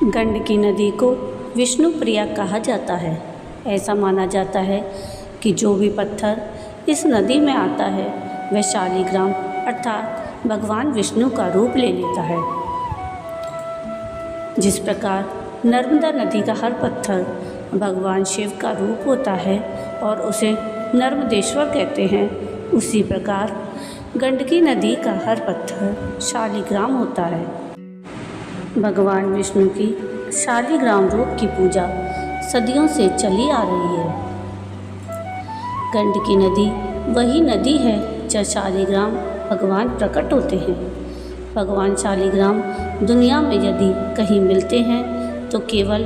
गंडकी नदी को विष्णु प्रिया कहा जाता है। ऐसा माना जाता है कि जो भी पत्थर इस नदी में आता है वह शालिग्राम अर्थात भगवान विष्णु का रूप ले लेता है। जिस प्रकार नर्मदा नदी का हर पत्थर भगवान शिव का रूप होता है और उसे नर्मदेश्वर कहते हैं, उसी प्रकार गंडकी नदी का हर पत्थर शालिग्राम होता है। भगवान विष्णु की शालिग्राम रूप की पूजा सदियों से चली आ रही है। गंडकी नदी वही नदी है जहाँ शालिग्राम भगवान प्रकट होते हैं। भगवान शालिग्राम दुनिया में यदि कहीं मिलते हैं तो केवल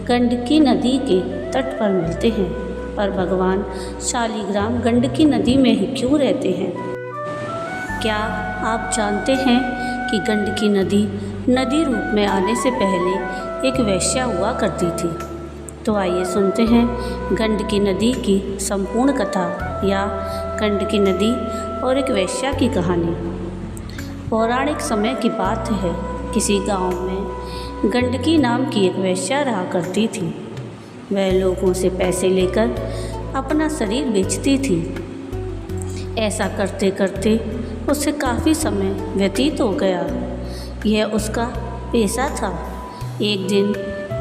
गंडकी नदी के तट पर मिलते हैं, पर भगवान शालिग्राम गंडकी नदी में ही क्यों रहते हैं? क्या आप जानते हैं कि गंडकी नदी रूप में आने से पहले एक वेश्या हुआ करती थी? तो आइए सुनते हैं गंडकी नदी की संपूर्ण कथा या गंडकी नदी और एक वेश्या की कहानी। पौराणिक समय की बात है, किसी गांव में गंडकी नाम की एक वेश्या रहा करती थी। वह लोगों से पैसे लेकर अपना शरीर बेचती थी। ऐसा करते करते उससे काफ़ी समय व्यतीत हो गया। यह उसका पेशा था। एक दिन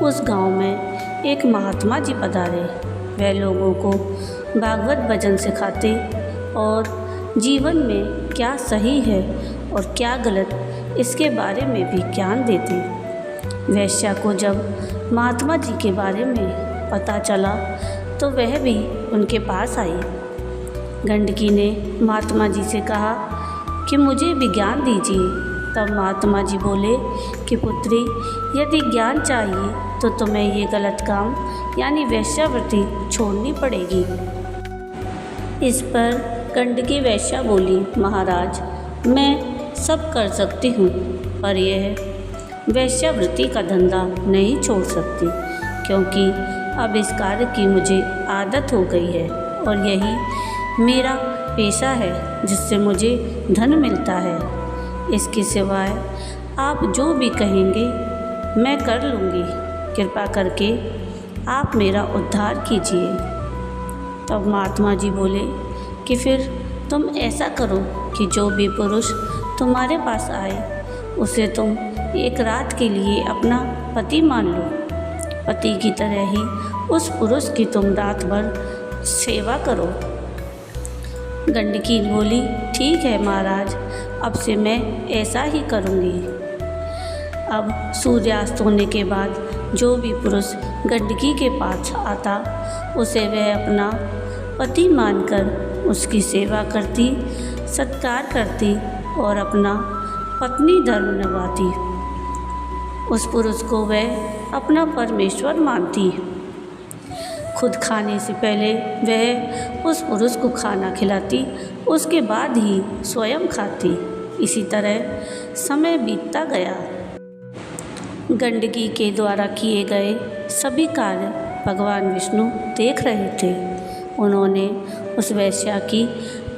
उस गांव में एक महात्मा जी पधारे। वह लोगों को भागवत भजन सिखाते और जीवन में क्या सही है और क्या गलत इसके बारे में भी ज्ञान देते। वेश्या को जब महात्मा जी के बारे में पता चला तो वह भी उनके पास आई। गंडकी ने महात्मा जी से कहा कि मुझे भी ज्ञान दीजिए। तब महात्मा जी बोले कि पुत्री, यदि ज्ञान चाहिए तो तुम्हें ये गलत काम यानी वेश्यावृत्ति छोड़नी पड़ेगी। इस पर गंडकी वेश्या बोली, महाराज, मैं सब कर सकती हूँ, पर यह वेश्यावृत्ति का धंधा नहीं छोड़ सकती, क्योंकि अब इस कार्य की मुझे आदत हो गई है और यही मेरा पेशा है जिससे मुझे धन मिलता है। इसके सिवाय आप जो भी कहेंगे मैं कर लूँगी। कृपा करके आप मेरा उद्धार कीजिए। तब महात्मा जी बोले कि फिर तुम ऐसा करो कि जो भी पुरुष तुम्हारे पास आए उसे तुम एक रात के लिए अपना पति मान लो। पति की तरह ही उस पुरुष की तुम रात भर सेवा करो। गंडकी बोली, ठीक है महाराज, अब से मैं ऐसा ही करूँगी। अब सूर्यास्त होने के बाद जो भी पुरुष गंडकी के पास आता उसे वह अपना पति मानकर उसकी सेवा करती, सत्कार करती और अपना पत्नी धर्म निभाती। उस पुरुष को वह अपना परमेश्वर मानती। खुद खाने से पहले वह उस पुरुष को खाना खिलाती, उसके बाद ही स्वयं खाती। इसी तरह समय बीतता गया। गंडकी के द्वारा किए गए सभी कार्य भगवान विष्णु देख रहे थे। उन्होंने उस वेश्या की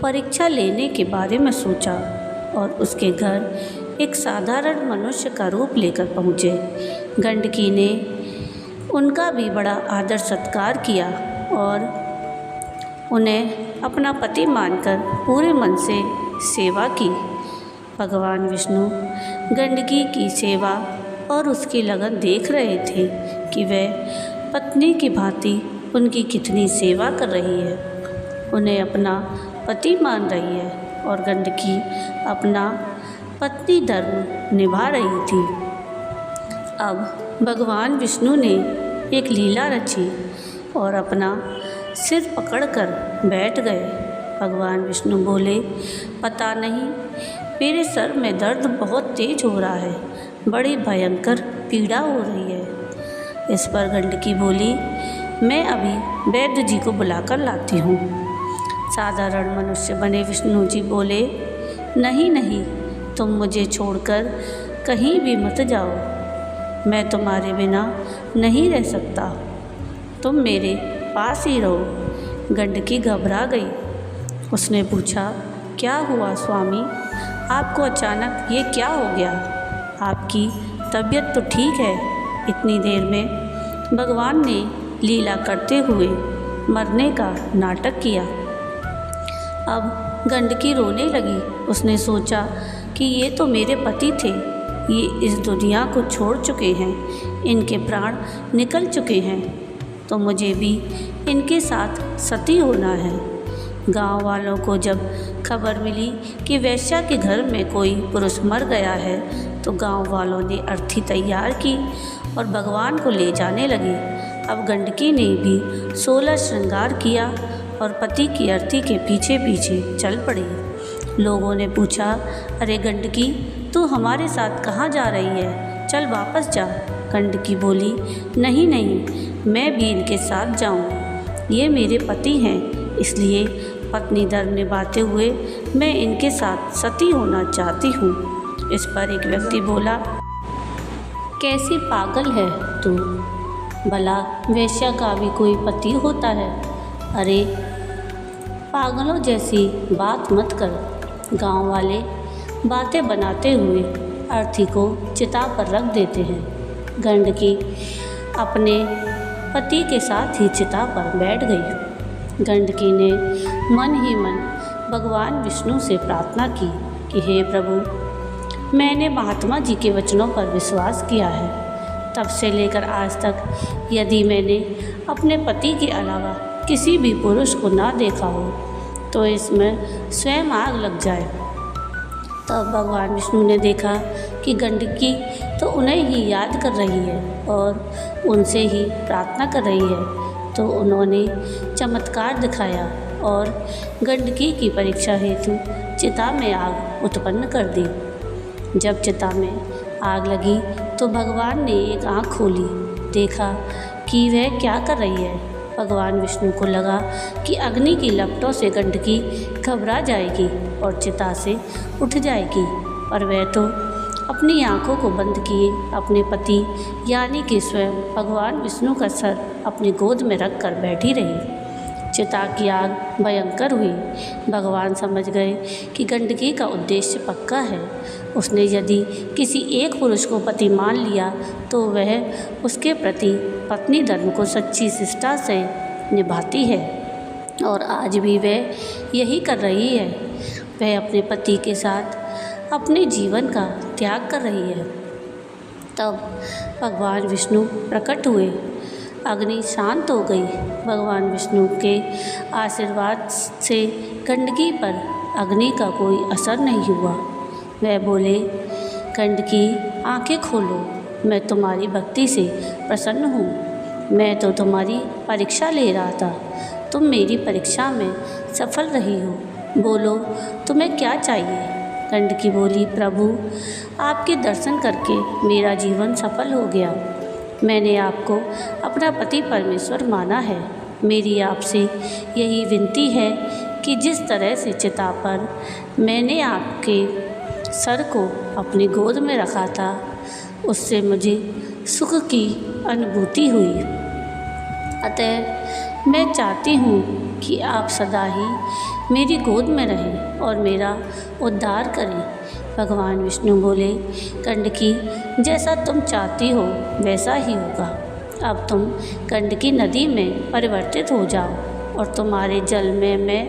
परीक्षा लेने के बारे में सोचा और उसके घर एक साधारण मनुष्य का रूप लेकर पहुँचे। गंडकी ने उनका भी बड़ा आदर सत्कार किया और उन्हें अपना पति मानकर पूरे मन से सेवा की। भगवान विष्णु गंडकी की सेवा और उसकी लगन देख रहे थे कि वह पत्नी की भांति उनकी कितनी सेवा कर रही है। उन्हें अपना पति मान रही है और गंडकी अपना पत्नी धर्म निभा रही थी। अब भगवान विष्णु ने एक लीला रची और अपना सिर पकड़कर बैठ गए। भगवान विष्णु बोले, पता नहीं मेरे सर में दर्द बहुत तेज हो रहा है, बड़ी भयंकर पीड़ा हो रही है। इस पर गंडकी बोली, मैं अभी वैद्य जी को बुलाकर लाती हूँ। साधारण मनुष्य बने विष्णु जी बोले, नहीं नहीं, तुम मुझे छोड़कर कहीं भी मत जाओ। मैं तुम्हारे बिना नहीं रह सकता, तुम मेरे पास ही रहो। गंडकी घबरा गई। उसने पूछा, क्या हुआ स्वामी, आपको अचानक ये क्या हो गया? आपकी तबीयत तो ठीक है, इतनी देर में भगवान ने लीला करते हुए मरने का नाटक किया। अब गंडकी रोने लगी। उसने सोचा कि ये तो मेरे पति थे, ये इस दुनिया को छोड़ चुके हैं, इनके प्राण निकल चुके हैं, तो मुझे भी इनके साथ सती होना है। गांव वालों को जब खबर मिली कि वेश्या के घर में कोई पुरुष मर गया है तो गांव वालों ने अर्थी तैयार की और भगवान को ले जाने लगे। अब गंडकी ने भी 16 श्रृंगार किया और पति की अर्थी के पीछे पीछे चल पड़ी। लोगों ने पूछा, अरे गंडकी, तू हमारे साथ कहाँ जा रही है? चल वापस जा। गंडकी बोली, नहीं नहीं, मैं भी इनके साथ जाऊँ। ये मेरे पति हैं, इसलिए पत्नी धर्म निभाते हुए मैं इनके साथ सती होना चाहती हूँ। इस पर एक व्यक्ति बोला, कैसी पागल है तू, भला वेश्या का भी कोई पति होता है? अरे पागलों जैसी बात मत कर। गांव वाले बातें बनाते हुए अर्थी को चिता पर रख देते हैं। गंडकी अपने पति के साथ ही चिता पर बैठ गई। गंडकी ने मन ही मन भगवान विष्णु से प्रार्थना की कि हे प्रभु, मैंने महात्मा जी के वचनों पर विश्वास किया है। तब से लेकर आज तक यदि मैंने अपने पति के अलावा किसी भी पुरुष को ना देखा हो तो इसमें स्वयं आग लग जाए। तब भगवान विष्णु ने देखा कि गंडकी तो उन्हें ही याद कर रही है और उनसे ही प्रार्थना कर रही है, तो उन्होंने चमत्कार दिखाया और गंडकी की परीक्षा हेतु चिता में आग उत्पन्न कर दी। जब चिता में आग लगी तो भगवान ने एक आँख खोली, देखा कि वह क्या कर रही है। भगवान विष्णु को लगा कि अग्नि की लपटों से गंडकी घबरा जाएगी और चिता से उठ जाएगी, पर वह तो अपनी आँखों को बंद किए अपने पति यानी कि स्वयं भगवान विष्णु का सर अपनी गोद में रख कर बैठी रही। चिता की आग भयंकर हुई। भगवान समझ गए कि गंडकी का उद्देश्य पक्का है। उसने यदि किसी एक पुरुष को पति मान लिया तो वह उसके प्रति पत्नी धर्म को सच्ची शिष्टा से निभाती है, और आज भी वह यही कर रही है। वह अपने पति के साथ अपने जीवन का त्याग कर रही है। तब भगवान विष्णु प्रकट हुए। अग्नि शांत हो गई। भगवान विष्णु के आशीर्वाद से गंडकी पर अग्नि का कोई असर नहीं हुआ। वह बोले, गंडकी आंखें खोलो, मैं तुम्हारी भक्ति से प्रसन्न हूँ। मैं तो तुम्हारी परीक्षा ले रहा था, तुम मेरी परीक्षा में सफल रही हो। बोलो तुम्हें क्या चाहिए? गंडकी बोली, प्रभु आपके दर्शन करके मेरा जीवन सफल हो गया। मैंने आपको अपना पति परमेश्वर माना है। मेरी आपसे यही विनती है कि जिस तरह से चिता पर मैंने आपके सर को अपनी गोद में रखा था, उससे मुझे सुख की अनुभूति हुई। अतः मैं चाहती हूँ कि आप सदा ही मेरी गोद में रहें और मेरा उद्धार करें। भगवान विष्णु बोले, गंडकी जैसा तुम चाहती हो वैसा ही होगा। अब तुम गंडकी नदी में परिवर्तित हो जाओ और तुम्हारे जल में मैं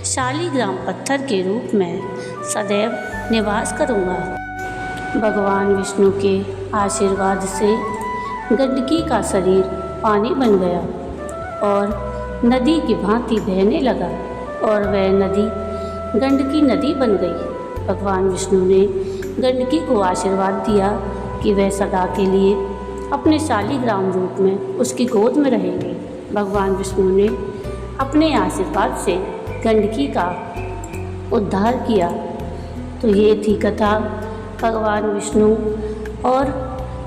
शालिग्राम पत्थर के रूप में सदैव निवास करूँगा। भगवान विष्णु के आशीर्वाद से गंडकी का शरीर पानी बन गया और नदी की भांति बहने लगा और वह नदी गंडकी नदी बन गई। भगवान विष्णु ने गंडकी को आशीर्वाद दिया कि वह सदा के लिए अपने शालिग्राम रूप में उसकी गोद में रहेंगे। भगवान विष्णु ने अपने आशीर्वाद से गंडकी का उद्धार किया। तो ये थी कथा भगवान विष्णु और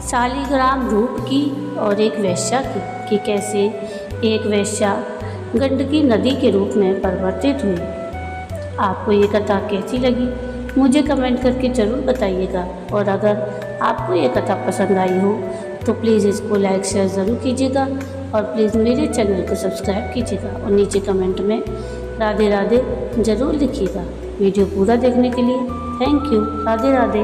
शालिग्राम रूप की और एक वेश्या की, कि कैसे एक वेश्या गंडकी नदी के रूप में परिवर्तित हुई। आपको ये कथा कैसी लगी मुझे कमेंट करके ज़रूर बताइएगा, और अगर आपको ये कथा पसंद आई हो तो प्लीज़ इसको लाइक शेयर ज़रूर कीजिएगा और प्लीज़ मेरे चैनल को सब्सक्राइब कीजिएगा और नीचे कमेंट में राधे राधे ज़रूर लिखिएगा। वीडियो पूरा देखने के लिए थैंक यू। राधे राधे।